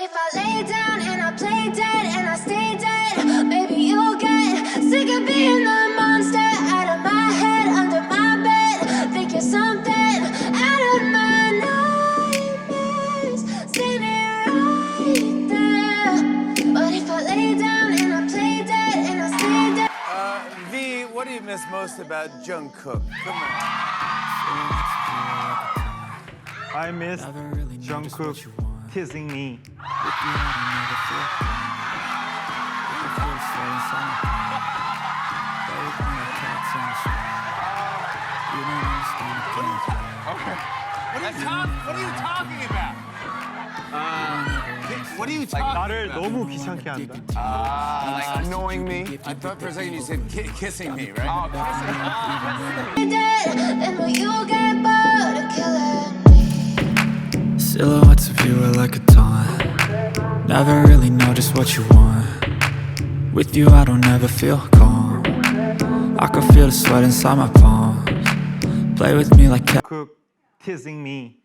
if I lay down and I play dead and I stay dead, maybe you'll get sick of being the monster out of my head, under my bed. Think you're something out of my nightmares, standing right there. But if I lay down and I play dead and I stay dead. V, what do you miss most about Jungkook? Come on. I miss Jungkook teasing me. What are you talking about? What are you talking 나를 about? 너무 귀찮게 한다. Like annoying me? I thought for a second you said kissing me, right? Oh, kissing me. Then will you get bored of killing me? Silhouettes of you are like a taunt. Never really know just what you want. With you I don't ever feel calm. I can feel the sweat inside my palms. Play with me like Cook teasing me.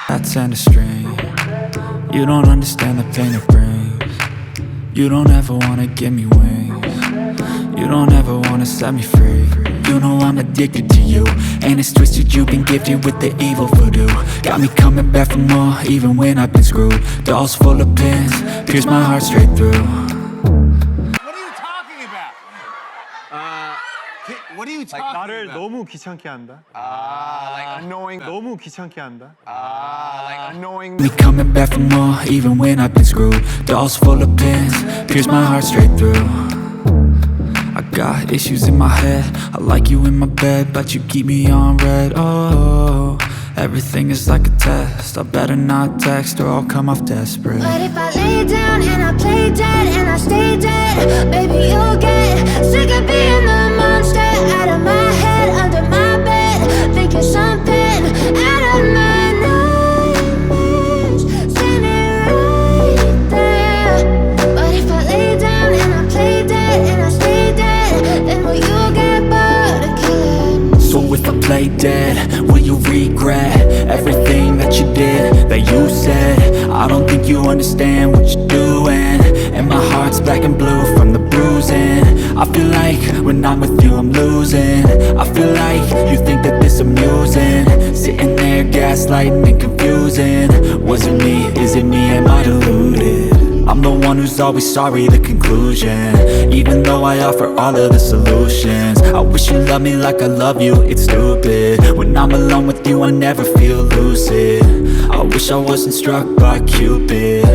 cats and a string. You don't understand the pain it brings. You don't ever wanna give me wings. You don't ever wanna set me free. You know I'm addicted to you, and it's twisted, you've been gifted with the evil voodoo. Got me coming back for more, even when I've been screwed. Dolls full of pins, pierce my heart straight through. What are you talking about? What are you talking 나를 about? 너무 귀찮게 한다. Like annoying. 너무 귀찮게 한다. Like annoying. Me coming back for more, even when I've been screwed. Dolls full of pins, pierce my heart straight through. I got issues in my head. I like you in my bed, but you keep me on red. Oh, everything is like a test. I better not text or I'll come off desperate. But if I lay down and I play dead and I stay dead, maybe you'll get sick of being the monster out of my head, under my bed. Think you're something out of my nightmares, standing right there. But if I lay down and I play dead and I stay dead, then will you get bored of killing me? So if I play dead, will you regret everything that you did, that you said? I don't think you understand what you're doing, and my heart's black and blue from the bruising. I feel like when I'm with you I'm losing. I feel like you think that this amusing, sitting there gaslighting and confusing. Was it me? Is it me? Am I deluded? I'm the one who's always sorry, the conclusion. Even though I offer all of the solutions, I wish you loved me like I love you, it's stupid. When I'm alone with you I never feel lucid. I wish I wasn't struck by Cupid.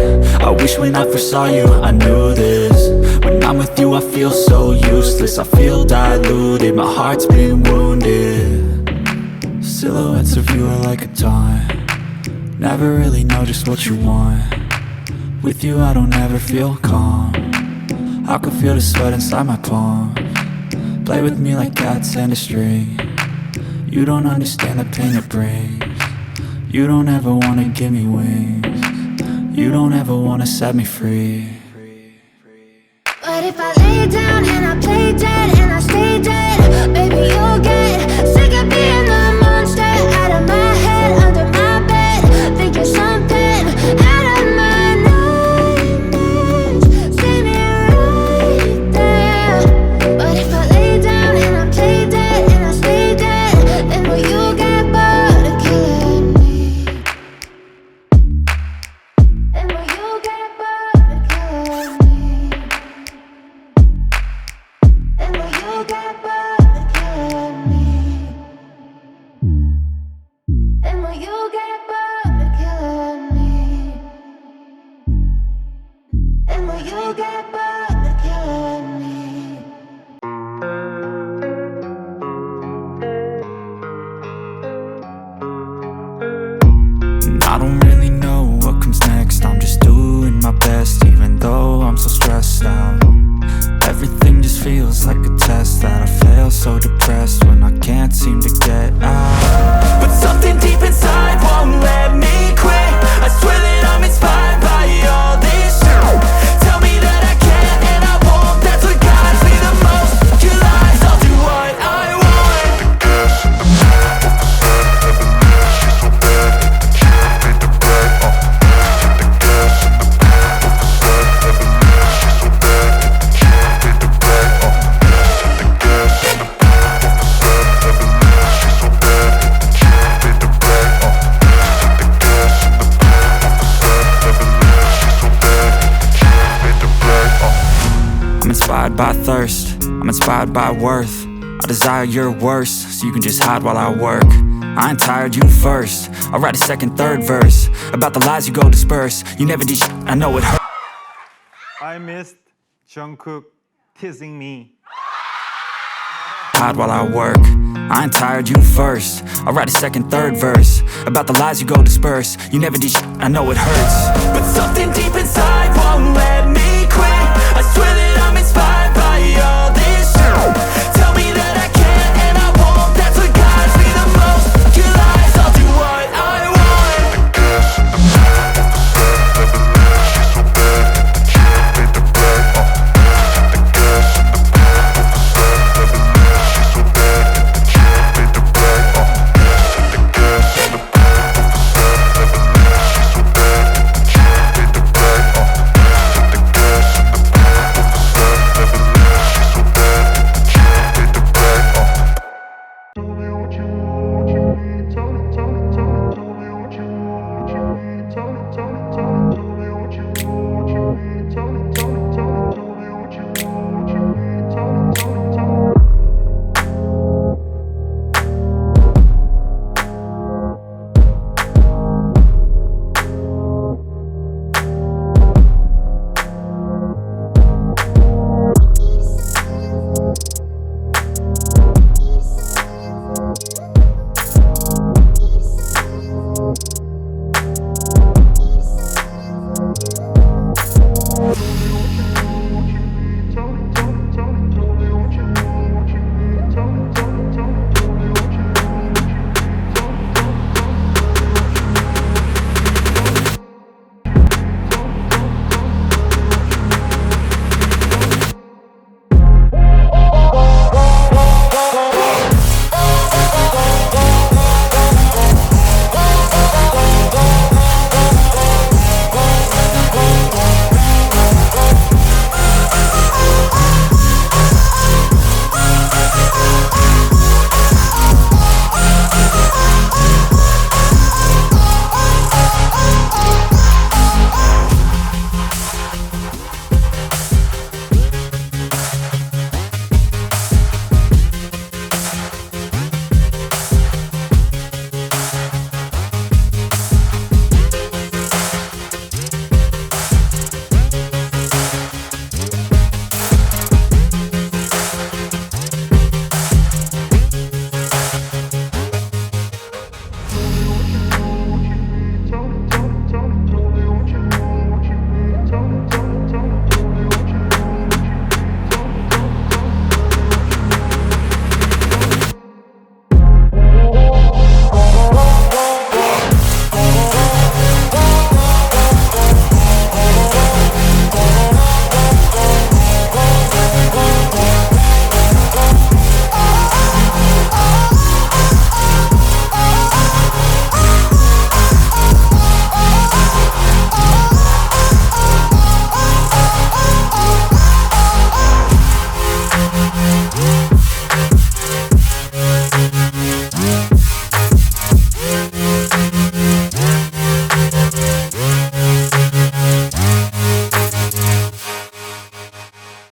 I wish when I first saw you I knew this. When I'm with you I feel so useless, I feel diluted, my heart's been wounded. Silhouettes of you are like a taunt. Never really know just what you want. With you I don't ever feel calm. I can feel the sweat inside my palms. Play with me like cats and a string. You don't understand the pain it brings. You don't ever wanna give me wings. You don't ever wanna set me free. But if I lay down and I play dead and I stay dead, maybe you'll get sick of being the monster out of my head, under my bed. Think you're something out of my nightmares, standing right there. But if I lay down and I play dead and I stay dead, then will you get bored of killing me? Then will you get bored of killing me? And will you get bored of killing me? And will you get bored of killing me? And will you get bored of killing me? I don't really know what comes next. I'm just doing my best, even though I'm so stressed out. Everything just feels like a test that I fail, so depressed when I can't seem to get out. But something deep inside won't let me quit. I swear that I'm inspired by all this shit. Tell me that I can't inspired by thirst, I'm inspired by worth. I desire your worst, so you can just hide while I work. I ain't tired, you first. I'll write a second, third verse about the lies you go disperse. You never did shit, I know it hurt. I missed Jungkook teasing me. Hide while I work. I ain't tired, you first. I'll write a second, third verse about the lies you go disperse. You never did shit, I know it hurts. But something deep inside won't let